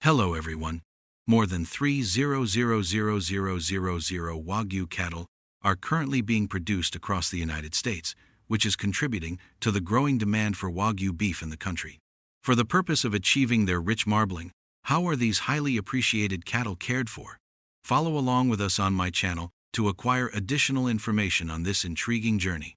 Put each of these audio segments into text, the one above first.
Hello everyone. More than 300,000 Wagyu cattle are currently being produced across the United States, which is contributing to the growing demand for Wagyu beef in the country. For the purpose of achieving their rich marbling, how are these highly appreciated cattle cared for? Follow along with us on my channel to acquire additional information on this intriguing journey.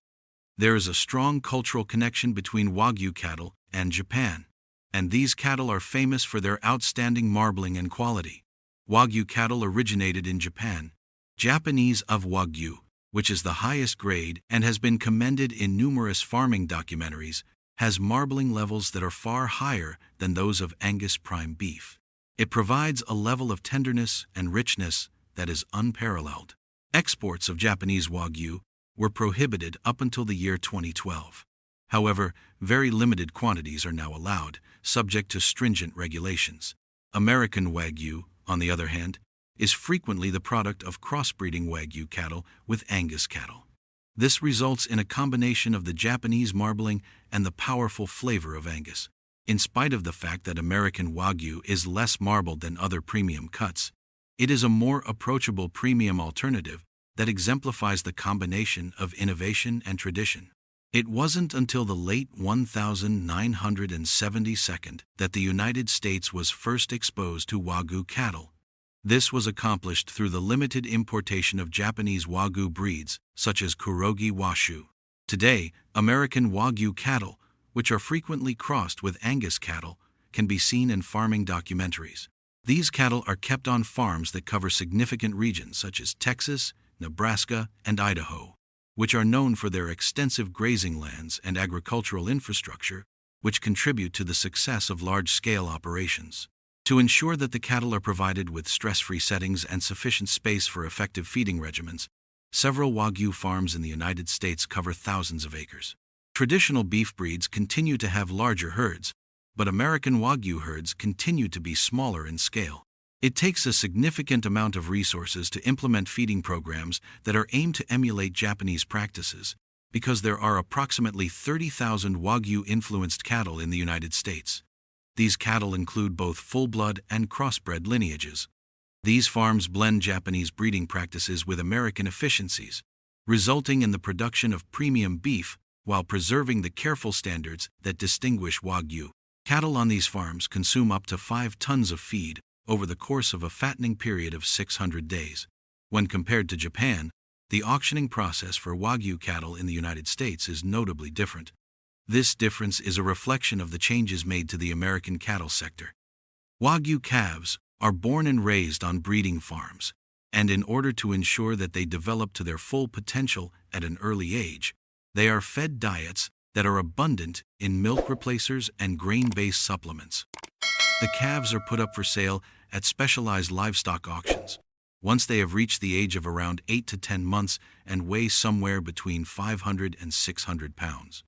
There is a strong cultural connection between Wagyu cattle and Japan, and these cattle are famous for their outstanding marbling and quality. Wagyu cattle originated in Japan. Japanese Wagyu, which is the highest grade and has been commended in numerous farming documentaries, has marbling levels that are far higher than those of Angus prime beef. It provides a level of tenderness and richness that is unparalleled. Exports of Japanese Wagyu were prohibited up until the year 2012. However, very limited quantities are now allowed, subject to stringent regulations. American Wagyu, on the other hand, is frequently the product of crossbreeding Wagyu cattle with Angus cattle. This results in a combination of the Japanese marbling and the powerful flavor of Angus. In spite of the fact that American Wagyu is less marbled than other premium cuts, it is a more approachable premium alternative that exemplifies the combination of innovation and tradition. It wasn't until the late 1972 that the United States was first exposed to Wagyu cattle. This was accomplished through the limited importation of Japanese Wagyu breeds, such as Kurogi Washu. Today, American Wagyu cattle, which are frequently crossed with Angus cattle, can be seen in farming documentaries. These cattle are kept on farms that cover significant regions such as Texas, Nebraska, and Idaho, which are known for their extensive grazing lands and agricultural infrastructure, which contribute to the success of large-scale operations. To ensure that the cattle are provided with stress-free settings and sufficient space for effective feeding regimens, several Wagyu farms in the United States cover thousands of acres. Traditional beef breeds continue to have larger herds, but American Wagyu herds continue to be smaller in scale. It takes a significant amount of resources to implement feeding programs that are aimed to emulate Japanese practices, because there are approximately 30,000 Wagyu-influenced cattle in the United States. These cattle include both full-blood and crossbred lineages. These farms blend Japanese breeding practices with American efficiencies, resulting in the production of premium beef while preserving the careful standards that distinguish Wagyu. Cattle on these farms consume up to 5 tons of feed over the course of a fattening period of 600 days. When compared to Japan, the auctioning process for Wagyu cattle in the United States is notably different. This difference is a reflection of the changes made to the American cattle sector. Wagyu calves are born and raised on breeding farms, and in order to ensure that they develop to their full potential at an early age, they are fed diets that are abundant in milk replacers and grain-based supplements. The calves are put up for sale at specialized livestock auctions once they have reached the age of around 8 to 10 months and weigh somewhere between 500 and 600 pounds.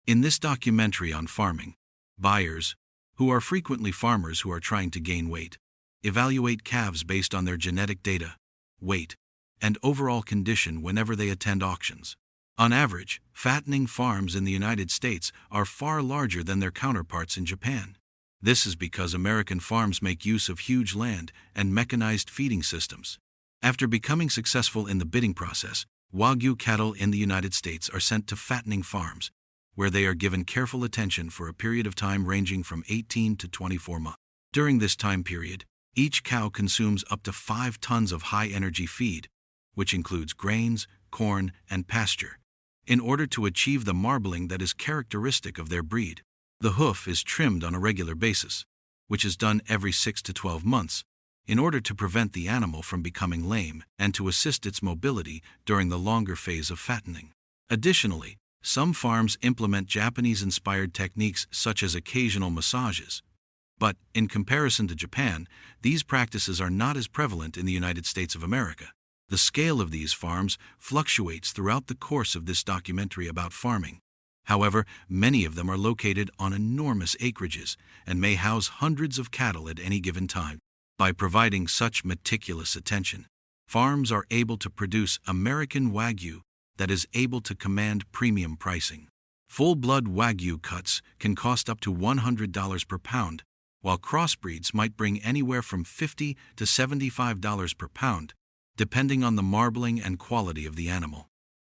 In this documentary on farming, buyers, who are frequently farmers who are trying to gain weight, evaluate calves based on their genetic data, weight, and overall condition whenever they attend auctions. On average, fattening farms in the United States are far larger than their counterparts in Japan. This is because American farms make use of huge land and mechanized feeding systems. After becoming successful in the bidding process, Wagyu cattle in the United States are sent to fattening farms, where they are given careful attention for a period of time ranging from 18 to 24 months. During this time period, each cow consumes up to 5 tons of high-energy feed, which includes grains, corn, and pasture, in order to achieve the marbling that is characteristic of their breed. The hoof is trimmed on a regular basis, which is done every 6 to 12 months, in order to prevent the animal from becoming lame and to assist its mobility during the longer phase of fattening. Additionally, some farms implement Japanese-inspired techniques such as occasional massages. But, in comparison to Japan, these practices are not as prevalent in the United States of America. The scale of these farms fluctuates throughout the course of this documentary about farming. However, many of them are located on enormous acreages and may house hundreds of cattle at any given time. By providing such meticulous attention, farms are able to produce American Wagyu that is able to command premium pricing. Full-blood Wagyu cuts can cost up to $100 per pound, while crossbreeds might bring anywhere from $50 to $75 per pound, depending on the marbling and quality of the animal.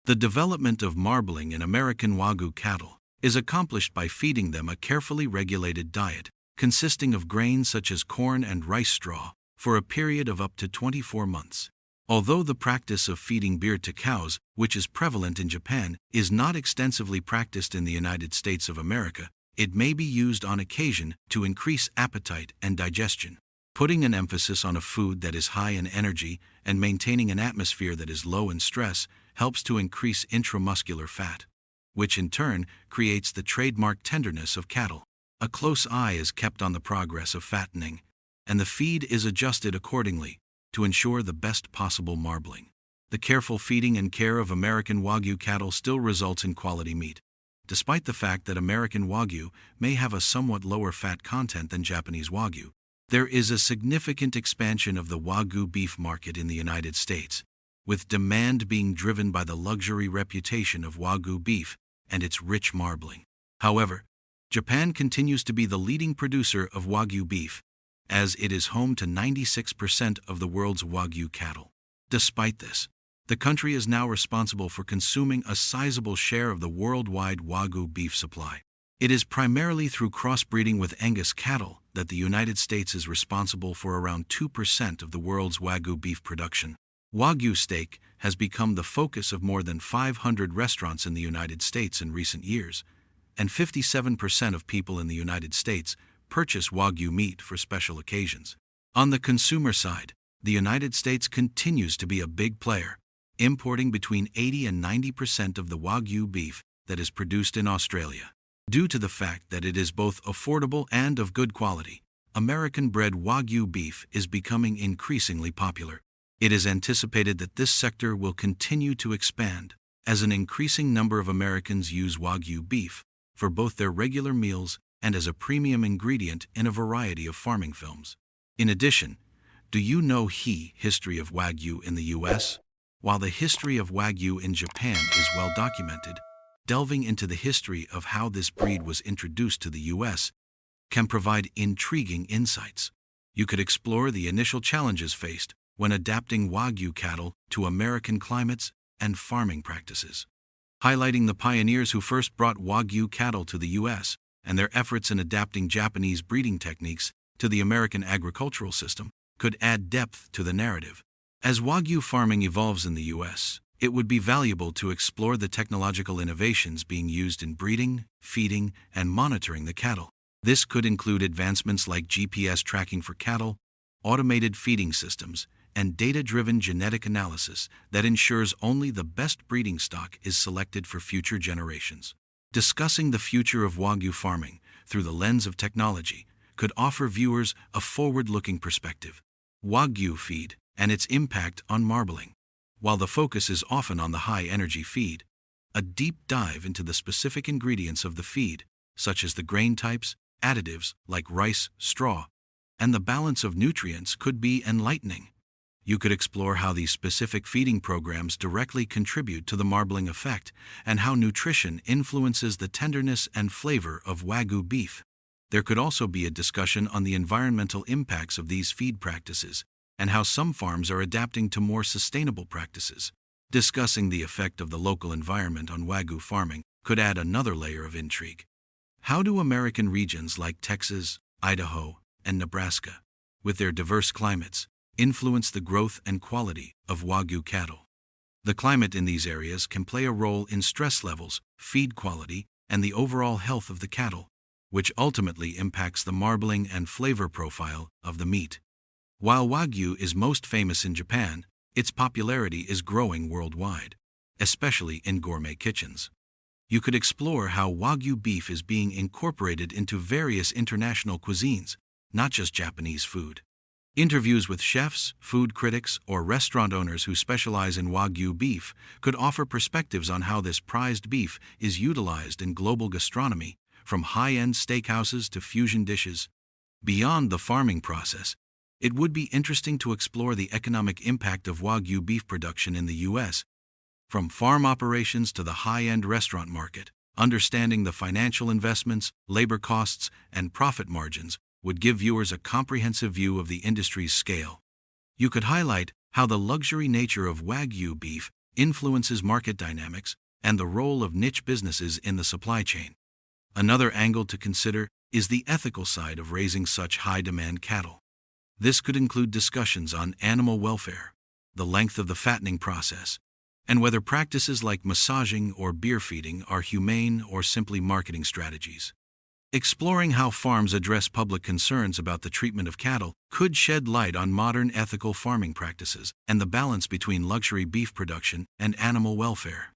The development of marbling in American Wagyu cattle is accomplished by feeding them a carefully regulated diet, consisting of grains such as corn and rice straw, for a period of up to 24 months. Although the practice of feeding beard to cows, which is prevalent in Japan, is not extensively practiced in the United States of America, it may be used on occasion to increase appetite and digestion. Putting an emphasis on a food that is high in energy and maintaining an atmosphere that is low in stress helps to increase intramuscular fat, which in turn creates the trademark tenderness of cattle. A close eye is kept on the progress of fattening, and the feed is adjusted accordingly to ensure the best possible marbling. The careful feeding and care of American Wagyu cattle still results in quality meat, despite the fact that American Wagyu may have a somewhat lower fat content than Japanese Wagyu. There is a significant expansion of the Wagyu beef market in the United States, with demand being driven by the luxury reputation of Wagyu beef and its rich marbling. However, Japan continues to be the leading producer of Wagyu beef, as it is home to 96% of the world's Wagyu cattle. Despite this, the country is now responsible for consuming a sizable share of the worldwide Wagyu beef supply. It is primarily through crossbreeding with Angus cattle that the United States is responsible for around 2% of the world's Wagyu beef production. Wagyu steak has become the focus of more than 500 restaurants in the United States in recent years, and 57% of people in the United States purchase Wagyu meat for special occasions. On the consumer side, the United States continues to be a big player, importing between 80 and 90% of the Wagyu beef that is produced in Australia. Due to the fact that it is both affordable and of good quality, American-bred Wagyu beef is becoming increasingly popular. It is anticipated that this sector will continue to expand, as an increasing number of Americans use Wagyu beef for both their regular meals and as a premium ingredient in a variety of farming films. In addition, do you know history of Wagyu in the US? While the history of Wagyu in Japan is well documented, delving into the history of how this breed was introduced to the US can provide intriguing insights. You could explore the initial challenges faced when adapting Wagyu cattle to American climates and farming practices. Highlighting the pioneers who first brought Wagyu cattle to the US and their efforts in adapting Japanese breeding techniques to the American agricultural system could add depth to the narrative. As Wagyu farming evolves in the US, it would be valuable to explore the technological innovations being used in breeding, feeding, and monitoring the cattle. This could include advancements like GPS tracking for cattle, automated feeding systems, and data-driven genetic analysis that ensures only the best breeding stock is selected for future generations. Discussing the future of Wagyu farming through the lens of technology could offer viewers a forward-looking perspective. Wagyu feed and its impact on marbling. While the focus is often on the high-energy feed, a deep dive into the specific ingredients of the feed, such as the grain types, additives like rice, straw, and the balance of nutrients could be enlightening. You could explore how these specific feeding programs directly contribute to the marbling effect and how nutrition influences the tenderness and flavor of Wagyu beef. There could also be a discussion on the environmental impacts of these feed practices and how some farms are adapting to more sustainable practices. Discussing the effect of the local environment on Wagyu farming could add another layer of intrigue. How do American regions like Texas, Idaho, and Nebraska, with their diverse climates, influence the growth and quality of Wagyu cattle? The climate in these areas can play a role in stress levels, feed quality, and the overall health of the cattle, which ultimately impacts the marbling and flavor profile of the meat. While Wagyu is most famous in Japan, its popularity is growing worldwide, especially in gourmet kitchens. You could explore how Wagyu beef is being incorporated into various international cuisines, not just Japanese food. Interviews with chefs, food critics, or restaurant owners who specialize in Wagyu beef could offer perspectives on how this prized beef is utilized in global gastronomy, from high-end steakhouses to fusion dishes. Beyond the farming process, it would be interesting to explore the economic impact of Wagyu beef production in the U.S., from farm operations to the high-end restaurant market. Understanding the financial investments, labor costs, and profit margins would give viewers a comprehensive view of the industry's scale. You could highlight how the luxury nature of Wagyu beef influences market dynamics and the role of niche businesses in the supply chain. Another angle to consider is the ethical side of raising such high-demand cattle. This could include discussions on animal welfare, the length of the fattening process, and whether practices like massaging or beer feeding are humane or simply marketing strategies. Exploring how farms address public concerns about the treatment of cattle could shed light on modern ethical farming practices and the balance between luxury beef production and animal welfare.